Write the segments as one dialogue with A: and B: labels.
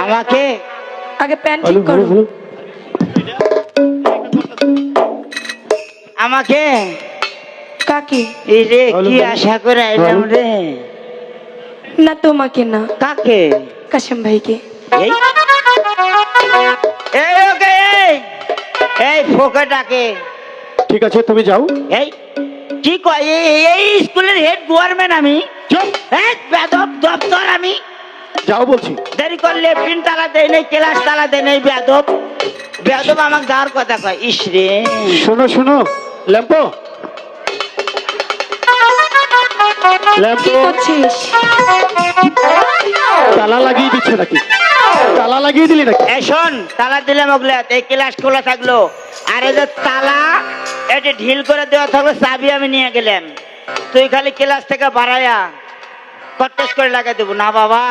A: আমাকে
B: আগে প্যান্ট ঠিক করো।
A: আমাকে
B: কাকে?
A: এই রে কি আশা করে আইলাম রে।
B: না তোমাকে না,
A: কাকে?
B: কাশেম ভাইকে।
A: এই এই ওকে এই এই ফোকাটাকে।
C: ঠিক আছে তুমি যাও।
A: এই কি কয় এই স্কুলের হেড গভর্নমেন্ট আমি।
C: চুপ,
A: এই বেদব দপ্তর আমি।
C: যাও বলছি।
A: দেরি করলে পিন তালা দেয় নেই, ক্লাস তালা দেয় নেই। বেদব বেদব আমাকে যাওয়ার কথা কয়। ইস রে
C: শোনো শোনো ল্যাম্পো,
B: কি
C: ল্যাম্পো,
B: করছিস?
C: তালা লাগিয়ে দিচ্ছ নাকি? তালা লাগিয়ে দিলি নাকি?
A: এই শোন, তালা দিলাম ওগুলা, এই ক্লাস খোলা থাকলো। আর এই যে তালা এটা ঢিল করে দেওয়া থাকলো, চাবি আমি নিয়ে গেলাম। তুই খালি ক্লাস থেকে বাড়াইয়া কটেজ করে লাগাই দেবো। না বাবা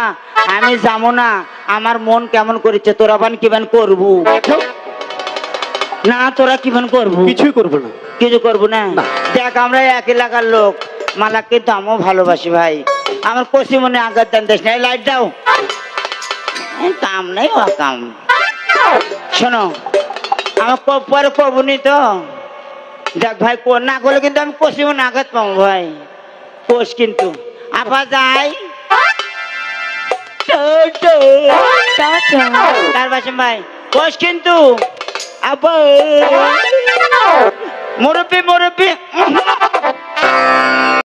A: আমি যাবো না, আমার মন কেমন করেছে। তোরা বান কিবান করবো না, তোরা কিবান করবো?
C: কিছুই করবো না।
A: কিছু করবো না। দেখ আমরা এক এলাকার লোক, মালা কিন্তু আমিও ভালোবাসি ভাই। আমার কষি মনে আঘাত দেন দেশ না। লাইট দাও, কাম নেই ও কাম। শোনো আমার পরে করবো নি তো। দেখ ভাই না করলে কিন্তু আমি কষি মনে আঘাত পাবো ভাই। কোষ কিন্তু আপা যাই তার বাসে ভাই কোষ কিন্তু আপা মুরব্বী মুরব্বী